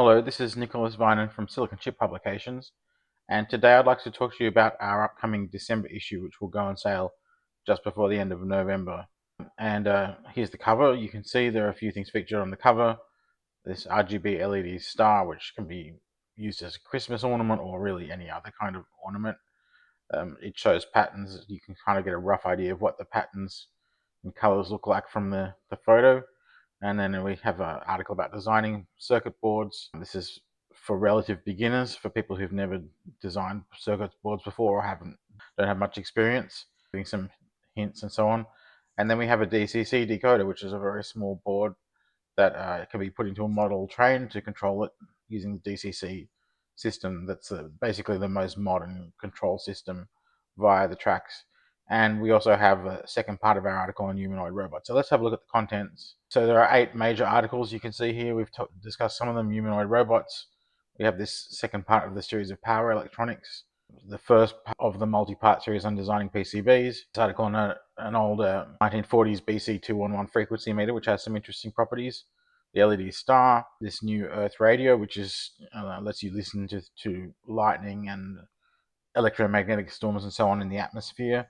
Hello, this is Nicholas Vinen from Silicon Chip Publications, and today I'd like to talk to you about our upcoming December issue, which will go on sale just before the end of November. And here's the cover. You can see there are a few things featured on the cover. This RGB LED star, which can be used as a Christmas ornament or really any other kind of ornament. It shows patterns. You can kind of get a rough idea of what the patterns and colors look like from the photo. And then we have an article about designing circuit boards. This is for relative beginners, for people who've never designed circuit boards before or don't have much experience, giving some hints and so on. And then we have a DCC decoder, which is a very small board that can be put into a model train to control it using the DCC system. That's basically the most modern control system via the tracks. And we also have a second part of our article on humanoid robots. So let's have a look at the contents. So there are 8 major articles you can see here. We've discussed some of them: humanoid robots. We have this second part of the series of power electronics, the first of the multi-part series on designing PCBs. This article on an old 1940s BC211 frequency meter, which has some interesting properties. The LED star, this new Earth radio, which lets you listen to lightning and electromagnetic storms and so on in the atmosphere.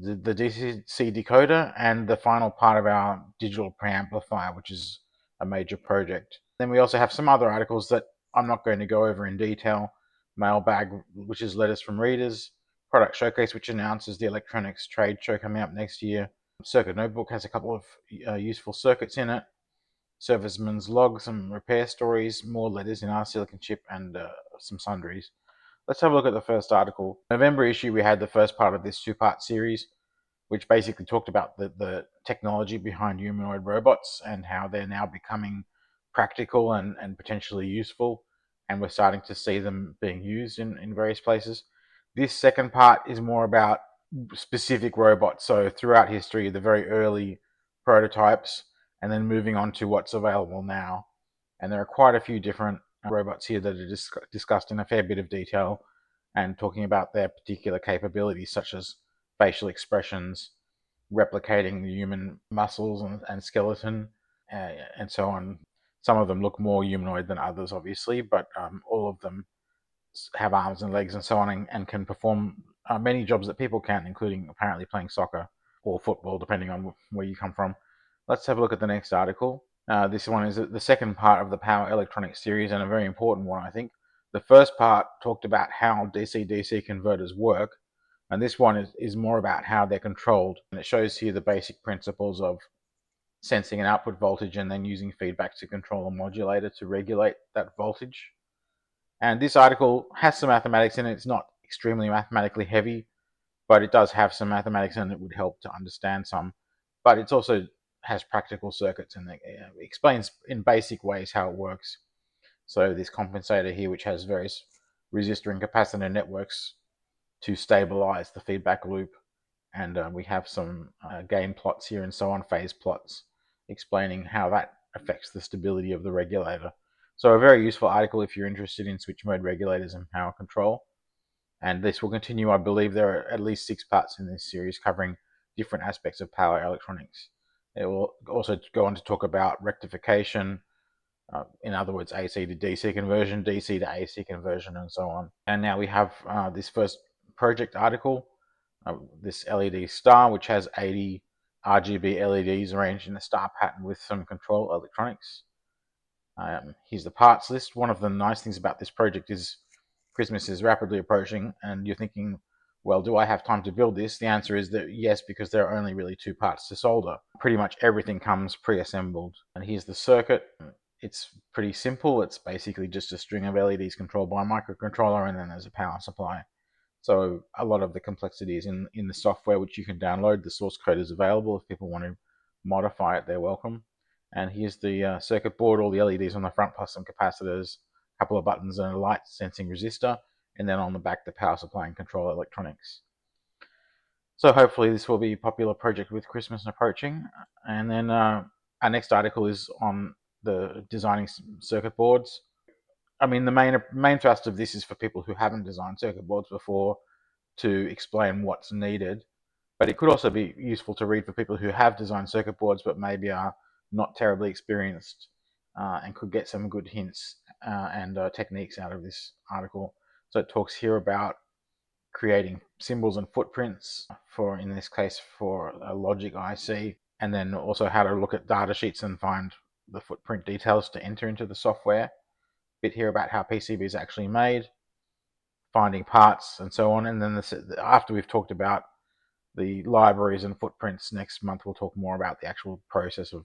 The DCC decoder, and the final part of our digital preamplifier, which is a major project. Then we also have some other articles that I'm not going to go over in detail. Mailbag, which is letters from readers. Product showcase, which announces the electronics trade show coming up next year. Circuit notebook has a couple of useful circuits in it. Serviceman's log, some repair stories, more letters in our Silicon Chip, and some sundries. Let's have a look at the first article. November issue, we had the first part of this 2-part series, which basically talked about the technology behind humanoid robots and how they're now becoming practical and potentially useful, and we're starting to see them being used in various places. This second part is more about specific robots, so throughout history, the very early prototypes, and then moving on to what's available now. And there are quite a few different robots here that are discussed in a fair bit of detail and talking about their particular capabilities, such as facial expressions, replicating the human muscles and skeleton, and so on. Some of them look more humanoid than others, obviously, but all of them have arms and legs and so on, and can perform many jobs that people can, including apparently playing soccer or football, depending on where you come from. Let's have a look at the next article. This one is the second part of the power electronics series, and a very important one, I think. The first part talked about how DC-DC converters work, and this one is more about how they're controlled. And it shows here the basic principles of sensing an output voltage and then using feedback to control a modulator to regulate that voltage. And this article has some mathematics in it. It's not extremely mathematically heavy, but it does have some mathematics and it would help to understand some. But it also has practical circuits, and it explains in basic ways how it works. So this compensator here, which has various resistor and capacitor networks to stabilize the feedback loop. And we have some gain plots here and so on, phase plots, explaining how that affects the stability of the regulator. So a very useful article if you're interested in switch mode regulators and power control. And this will continue. I believe there are at least 6 parts in this series covering different aspects of power electronics. It will also go on to talk about rectification, in other words, AC to DC conversion, DC to AC conversion, and so on. And now we have this first project article, this LED star, which has 80 RGB LEDs arranged in a star pattern with some control electronics. Here's the parts list. One of the nice things about this project is Christmas is rapidly approaching, and you're thinking, well, do I have time to build this? The answer is that yes, because there are only really 2 parts to solder. Pretty much everything comes pre-assembled. And here's the circuit. It's pretty simple. It's basically just a string of LEDs controlled by a microcontroller, and then there's a power supply. So a lot of the complexity is in the software, which you can download. The source code is available. If people want to modify it, they're welcome. And here's the circuit board, all the LEDs on the front, plus some capacitors, a couple of buttons and a light sensing resistor, and then on the back, the power supply and control electronics. So hopefully this will be a popular project with Christmas approaching. And then our next article is on the designing circuit boards. I mean, the main thrust of this is for people who haven't designed circuit boards before, to explain what's needed. But it could also be useful to read for people who have designed circuit boards but maybe are not terribly experienced, and could get some good hints and techniques out of this article. So it talks here about creating symbols and footprints for, in this case, for a logic IC, and then also how to look at data sheets and find the footprint details to enter into the software. Bit here about how PCB is actually made, finding parts, and so on. And then after we've talked about the libraries and footprints, next month we'll talk more about the actual process of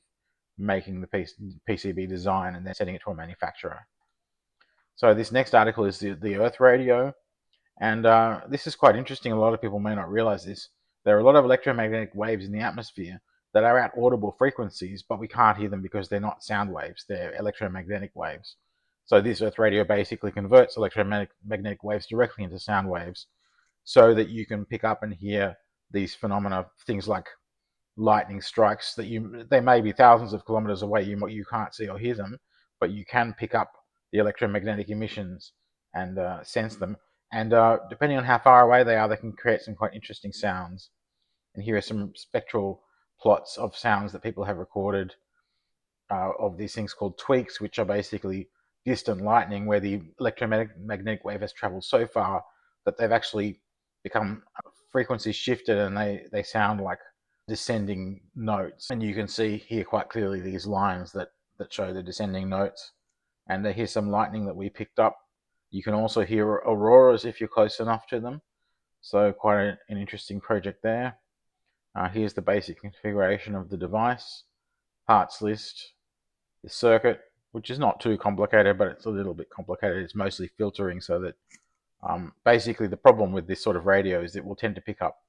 making the PCB design and then sending it to a manufacturer. So this next article is the Earth radio, and this is quite interesting. A lot of people may not realize this. There are a lot of electromagnetic waves in the atmosphere that are at audible frequencies, but we can't hear them because they're not sound waves, they're electromagnetic waves. So this Earth radio basically converts electromagnetic waves directly into sound waves so that you can pick up and hear these phenomena, things like lightning strikes that they may be thousands of kilometers away, you can't see or hear them, but you can pick up the electromagnetic emissions and sense them. And depending on how far away they are, they can create some quite interesting sounds. And here are some spectral plots of sounds that people have recorded of these things called tweaks, which are basically distant lightning, where the electromagnetic wave has traveled so far that they've actually become frequencies shifted, and they sound like descending notes. And you can see here quite clearly these lines that show the descending notes. And here's some lightning that we picked up. You can also hear auroras if you're close enough to them. So quite an interesting project there. Here's the basic configuration of the device, parts list, the circuit, which is not too complicated, but it's a little bit complicated. It's mostly filtering, so that basically the problem with this sort of radio is it will tend to pick up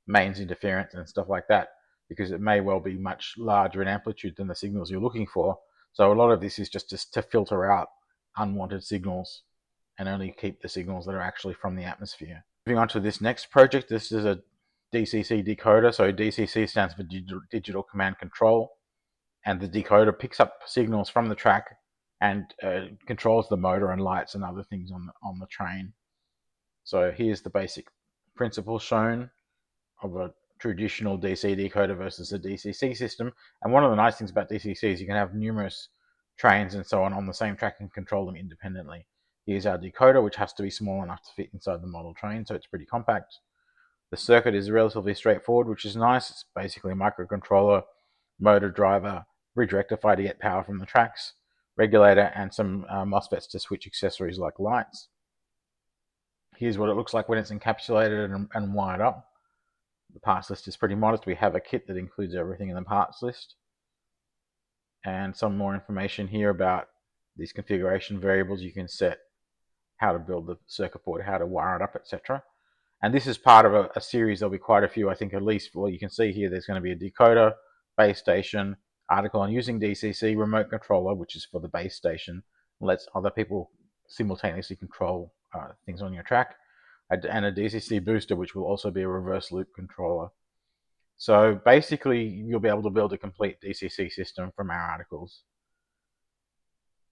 mains interference and stuff like that, because it may well be much larger in amplitude than the signals you're looking for. So a lot of this is just to filter out unwanted signals and only keep the signals that are actually from the atmosphere. Moving on to this next project, this is a DCC decoder. So DCC stands for Digital Command Control, and the decoder picks up signals from the track and controls the motor and lights and other things on the train. So here's the basic principle shown of a traditional DC decoder versus a DCC system. And one of the nice things about DCC is you can have numerous trains and so on the same track and control them independently. Here's our decoder, which has to be small enough to fit inside the model train, so it's pretty compact. The circuit is relatively straightforward, which is nice. It's basically a microcontroller, motor driver, bridge rectifier to get power from the tracks, regulator, and some MOSFETs to switch accessories like lights. Here's what it looks like when it's encapsulated and wired up. The parts list is pretty modest. We have a kit that includes everything in the parts list. And some more information here about these configuration variables. You can set how to build the circuit board, how to wire it up, etc. And this is part of a series. There'll be quite a few, I think, at least. Well, you can see here there's going to be a decoder, base station, article on using DCC remote controller, which is for the base station, lets other people simultaneously control things on your track, and a DCC booster, which will also be a reverse loop controller. So basically, you'll be able to build a complete DCC system from our articles.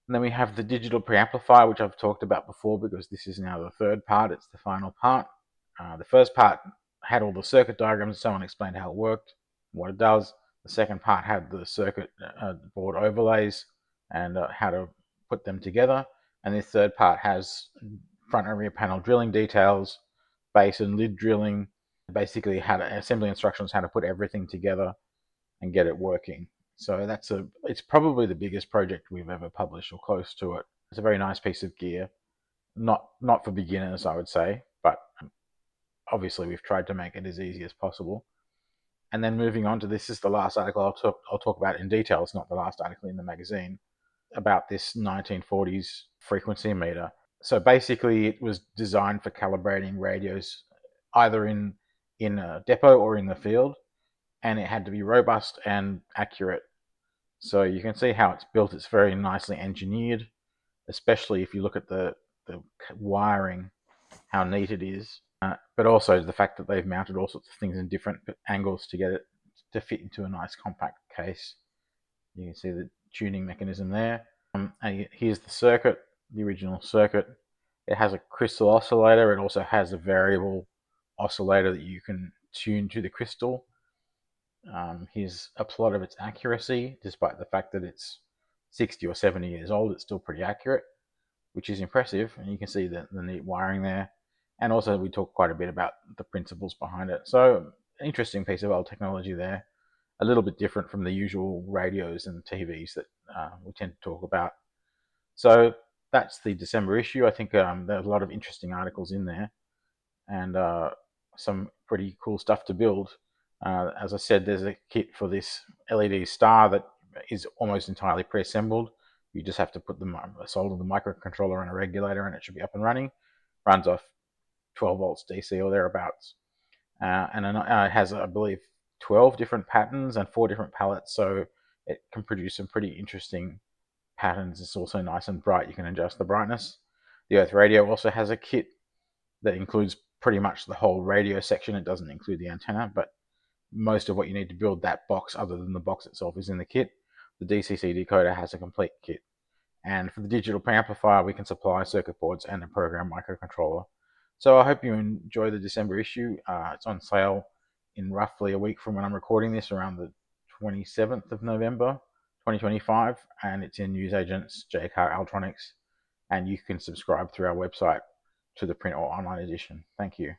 And then we have the digital preamplifier, which I've talked about before, because this is now the third part. It's the final part. The first part had all the circuit diagrams. Someone explained how it worked, what it does. The second part had the circuit board overlays and how to put them together. And this third part has front and rear panel drilling details, base and lid drilling, basically how to assembly instructions, how to put everything together and get it working. So it's probably the biggest project we've ever published, or close to it. It's a very nice piece of gear, not for beginners, I would say, but obviously we've tried to make it as easy as possible. And then moving on to this is the last article I'll talk about in detail. It's not the last article in the magazine, about this 1940s frequency meter. So basically it was designed for calibrating radios either in a depot or in the field, and it had to be robust and accurate. So you can see how it's built. It's very nicely engineered, especially if you look at the wiring, how neat it is. But also the fact that they've mounted all sorts of things in different angles to get it to fit into a nice compact case. You can see the tuning mechanism there. And here's the circuit, the original circuit. It has a crystal oscillator. It also has a variable oscillator that you can tune to the crystal. Here's a plot of its accuracy. Despite the fact that it's 60 or 70 years old, it's still pretty accurate. which is impressive. And you can see the neat wiring there. And also we talk quite a bit about the principles behind it. So interesting piece of old technology there. A little bit different from the usual radios and TVs that we tend to talk about. So that's the December issue. I think there's a lot of interesting articles in there, and some pretty cool stuff to build. As I said, there's a kit for this LED star that is almost entirely pre-assembled. You just have to put solder the microcontroller and a regulator, and it should be up and running. Runs off 12 volts DC or thereabouts, and it has, I believe, 12 different patterns and 4 different palettes, so it can produce some pretty interesting patterns. It's also nice and bright. You can adjust the brightness. The Earth Radio also has a kit that includes pretty much the whole radio section. It doesn't include the antenna, but most of what you need to build that box, other than the box itself, is in the kit. The DCC decoder has a complete kit. And for the digital preamplifier, we can supply circuit boards and a program microcontroller. So I hope you enjoy the December issue. It's on sale in roughly a week from when I'm recording this, around the 27th of November 2025, and it's in newsagents, Jaycar Altronics, and you can subscribe through our website to the print or online edition. Thank you.